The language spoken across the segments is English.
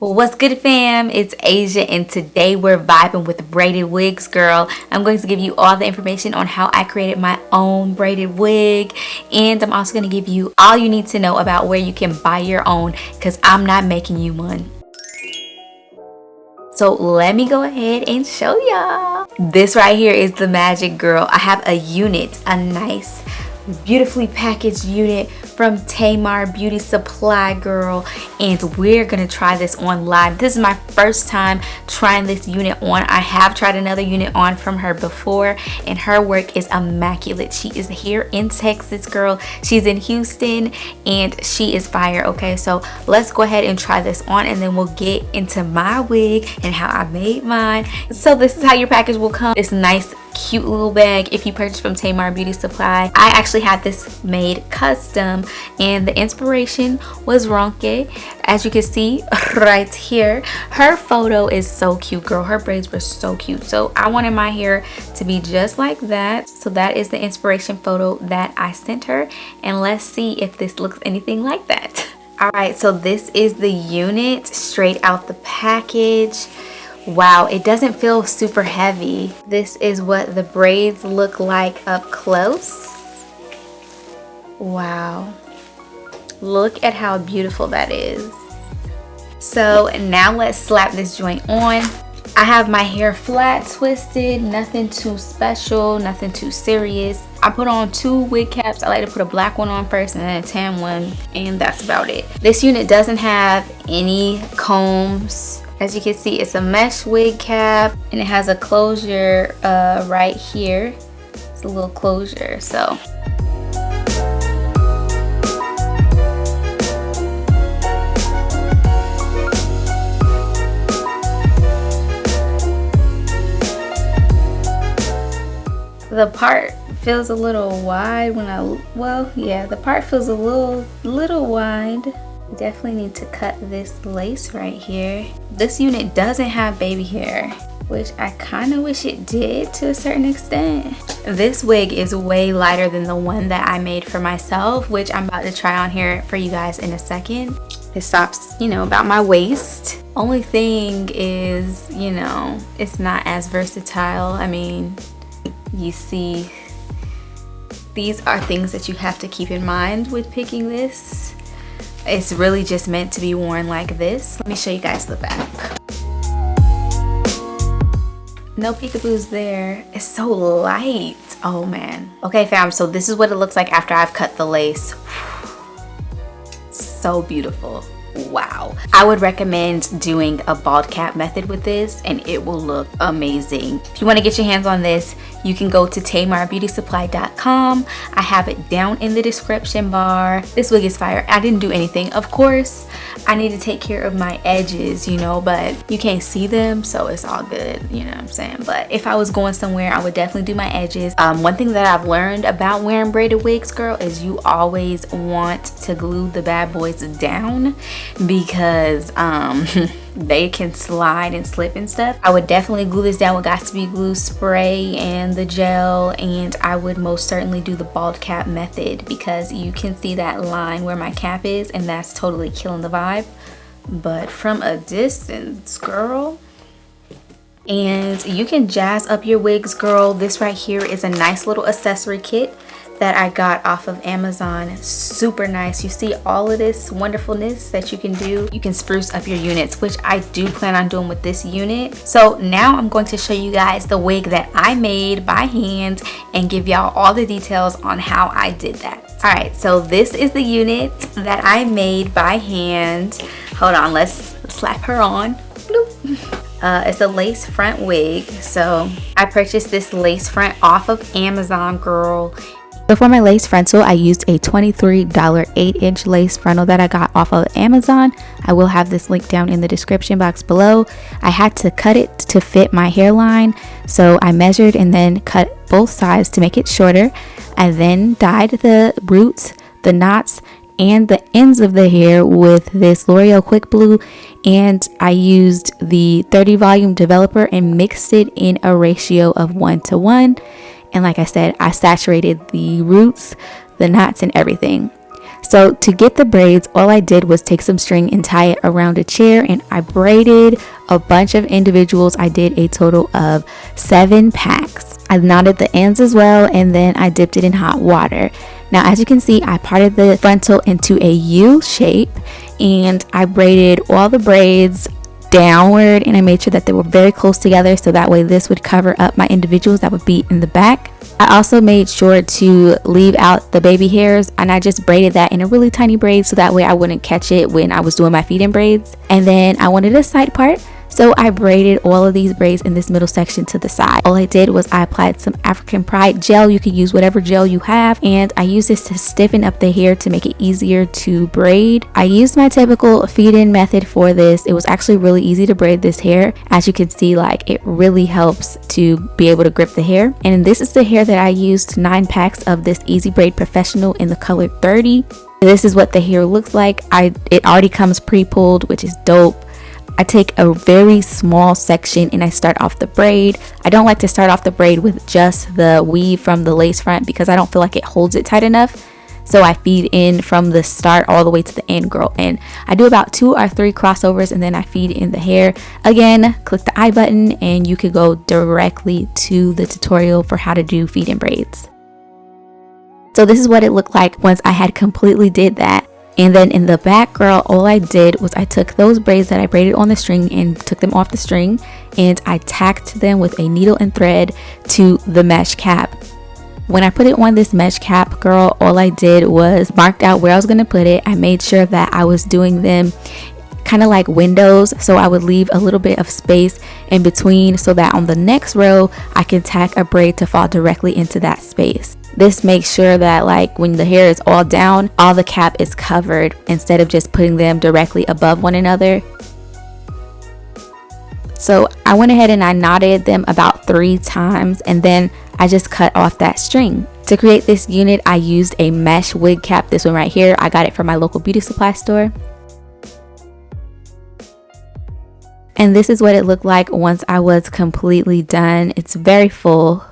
What's good, fam? It's Asia, and today we're vibing with braided wigs, girl. I'm going to give you all the information on how I created my own braided wig, and I'm also going to give you all you need to know about where you can buy your own, because I'm not making you one. So let me go ahead and show y'all. This right here is the magic, girl. I have a unit, a nice beautifully packaged unit from Tamar Beauty Supply, girl, and we're gonna try this on live. This is my first time trying this unit on. I have tried another unit on from her before, and her work is immaculate. She is here in Texas, girl. She's in Houston, and she is fire. Okay, so let's go ahead and try this on, and then we'll get into my wig and how I made mine. So this is how your package will come. This nice cute little bag if you purchase from Tamar Beauty Supply. I actually had this made custom, and the inspiration was Ronke. As you can see right here, her photo is so cute, girl. Her braids were so cute, so I wanted my hair to be just like that. So that is the inspiration photo that I sent her, and let's see if this looks anything like that. All right, so this is the unit straight out the package. Wow, it doesn't feel super heavy. This is what the braids look like up close. Wow, look at how beautiful that is. So now let's slap this joint on. I have my hair flat twisted, nothing too special, nothing too serious. I put on 2 wig caps. I like to put a black one on first and then a tan one, and that's about it. This unit doesn't have any combs. As you can see, it's a mesh wig cap, and it has a closure right here. It's a little closure, so. The part feels a little wide when the part feels a little wide. Definitely need to cut this lace right here. This unit doesn't have baby hair, which I kind of wish it did to a certain extent. This wig is way lighter than the one that I made for myself, which I'm about to try on here for you guys in a second. It stops, about my waist. Only thing is, it's not as versatile. I mean, you see, these are things that you have to keep in mind with picking this. It's really just meant to be worn like this. Let me show you guys the back. No peekaboos there. It's so light. Oh man. Okay, fam, so this is what it looks like after I've cut the lace. So beautiful. Wow. I would recommend doing a bald cap method with this, and it will look amazing. If you want to get your hands on this, you can go to tamarbeautysupply.com. I have it down in the description bar. This wig is fire. I didn't do anything. Of course, I need to take care of my edges, but you can't see them, so it's all good, you know what I'm saying? But if I was going somewhere, I would definitely do my edges. One thing that I've learned about wearing braided wigs, girl, is you always want to glue the bad boys down, because they can slide and slip and stuff. I would definitely glue this down with Got To Be Glue spray and the gel, and I would most certainly do the bald cap method, because you can see that line where my cap is, and that's totally killing the vibe. But from a distance, girl. And you can jazz up your wigs, girl. This right here is a nice little accessory kit that I got off of Amazon. Super nice. You see all of this wonderfulness that you can do. You can spruce up your units, which I do plan on doing with this unit. So now I'm going to show you guys the wig that I made by hand and give y'all all the details on how I did that. All right, so this is the unit that I made by hand. Hold on, let's slap her on. It's a lace front wig. So I purchased this lace front off of Amazon, girl. So for my lace frontal, I used a $23 8-inch lace frontal that I got off of Amazon. I will have this link down in the description box below. I had to cut it to fit my hairline, so I measured and then cut both sides to make it shorter. I then dyed the roots, the knots, and the ends of the hair with this L'Oreal Quick Blue, and I used the 30 volume developer and mixed it in a ratio of 1:1. And like I said, I saturated the roots, the knots, and everything. So to get the braids, all I did was take some string and tie it around a chair, and I braided a bunch of individuals. I did a total of 7 packs. I knotted the ends as well, and then I dipped it in hot water. Now, as you can see, I parted the frontal into a U shape, and I braided all the braids downward, and I made sure that they were very close together, so that way this would cover up my individuals that would be in the back. I also made sure to leave out the baby hairs, and I just braided that in a really tiny braid so that way I wouldn't catch it when I was doing my feet in braids. And then I wanted a side part, so I braided all of these braids in this middle section to the side. All I did was I applied some African Pride gel. You can use whatever gel you have, and I used this to stiffen up the hair to make it easier to braid. I used my typical feed-in method for this. It was actually really easy to braid this hair. As you can see, like, it really helps to be able to grip the hair. And this is the hair that I used 9 packs of this Easy Braid Professional in the color 30. This is what the hair looks like. It already comes pre-pulled, which is dope. I take a very small section and I start off the braid. I don't like to start off the braid with just the weave from the lace front because I don't feel like it holds it tight enough. So I feed in from the start all the way to the end, girl. And I do about 2 or 3 crossovers, and then I feed in the hair. Again, click the I button and you could go directly to the tutorial for how to do feed in braids. So this is what it looked like once I had completely did that. And then in the back, girl, all I did was I took those braids that I braided on the string and took them off the string, and I tacked them with a needle and thread to the mesh cap. When I put it on this mesh cap, girl, all I did was marked out where I was going to put it. I made sure that I was doing them kind of like windows, so I would leave a little bit of space in between so that on the next row I can tack a braid to fall directly into that space. This makes sure that, like, when the hair is all down, all the cap is covered instead of just putting them directly above one another. So I went ahead and I knotted them about 3 times, and then I just cut off that string. To create this unit, I used a mesh wig cap. This one right here, I got it from my local beauty supply store. And this is what it looked like once I was completely done. It's very full.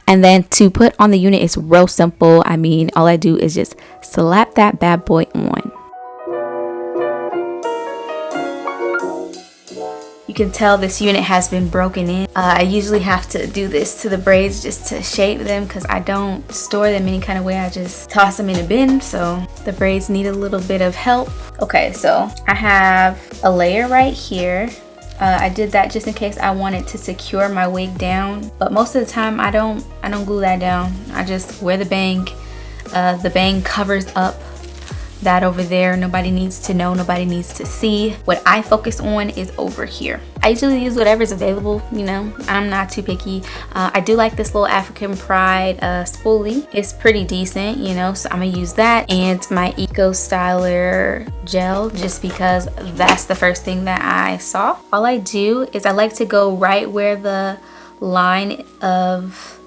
And then to put on the unit is real simple. I mean, all I do is just slap that bad boy on. You can tell this unit has been broken in. I usually have to do this to the braids just to shape them because I don't store them any kind of way. I just toss them in a bin, so the braids need a little bit of help. Okay, so I have a layer right here. I did that just in case I wanted to secure my wig down, but most of the time I don't glue that down. I just wear the bang. The bang covers up that over there. Nobody needs to know, nobody needs to see. What I focus on is over here. I usually use whatever's available, you know, I'm not too picky. I do like this little African Pride spoolie. It's pretty decent, you know, so I'm gonna use that and my Eco Styler gel just because that's the first thing that I saw. All I do is I like to go right where the line of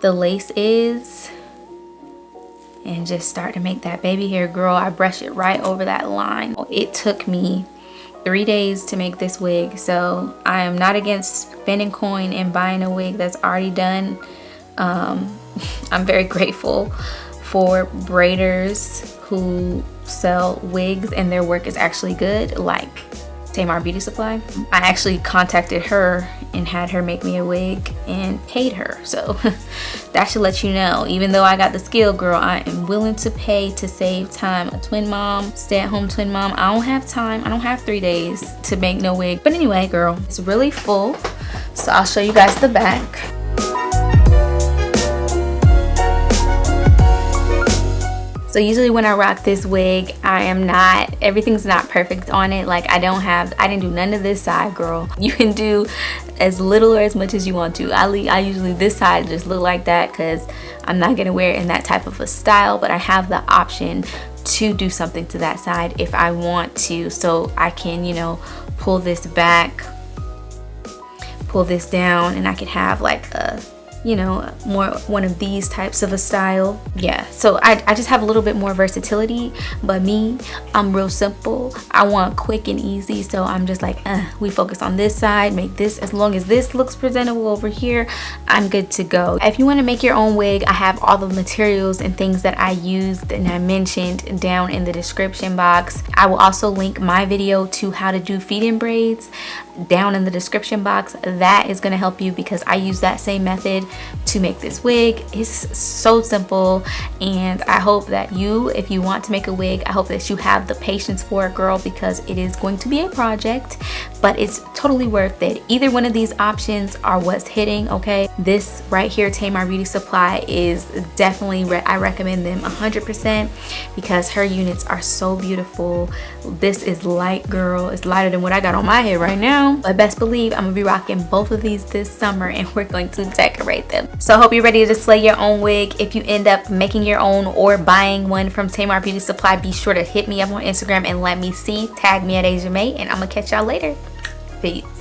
the lace is and just start to make that baby hair, girl. I brush it right over that line. It took me 3 days to make this wig, so I am not against spending coin and buying a wig that's already done. I'm very grateful for braiders who sell wigs and their work is actually good, like Tamar Beauty Supply. I actually contacted her and had her make me a wig and paid her, so that should let you know. Even though I got the skill, girl, I am willing to pay to save time. A twin mom, stay-at-home twin mom, I don't have time. I don't have 3 days to make no wig. But anyway, girl, it's really full, so I'll show you guys the back. So usually when I rock this wig, everything's not perfect on it. Like I didn't do none of this side, girl. You can do as little or as much as you want to. I usually this side just look like that because I'm not gonna wear it in that type of a style, but I have the option to do something to that side if I want to. So I can, you know, pull this back, pull this down, and I can have like a you know, more one of these types of a style. Yeah, so I just have a little bit more versatility, but me, I'm real simple. I want quick and easy, so I'm just like, we focus on this side, make this, as long as this looks presentable over here, I'm good to go. If you want to make your own wig, I have all the materials and things that I used and I mentioned down in the description box. I will also link my video to how to do feed-in braids down in the description box. That is going to help you because I use that same method to make this wig. It's so simple, and I hope that you, if you want to make a wig, I hope that you have the patience for it, girl, because it is going to be a project, but it's totally worth it. Either one of these options are what's hitting, okay? This right here, Tamar Beauty Supply, is definitely, I recommend them 100% because her units are so beautiful. This is light, girl. It's lighter than what I got on my head right now, but best believe I'm gonna be rocking both of these this summer, and we're going to decorate them. So I hope you're ready to slay your own wig. If you end up making your own or buying one from Tamar Beauty Supply, be sure to hit me up on Instagram and let me see. Tag me at Asia May, and I'm gonna catch y'all later. Peace.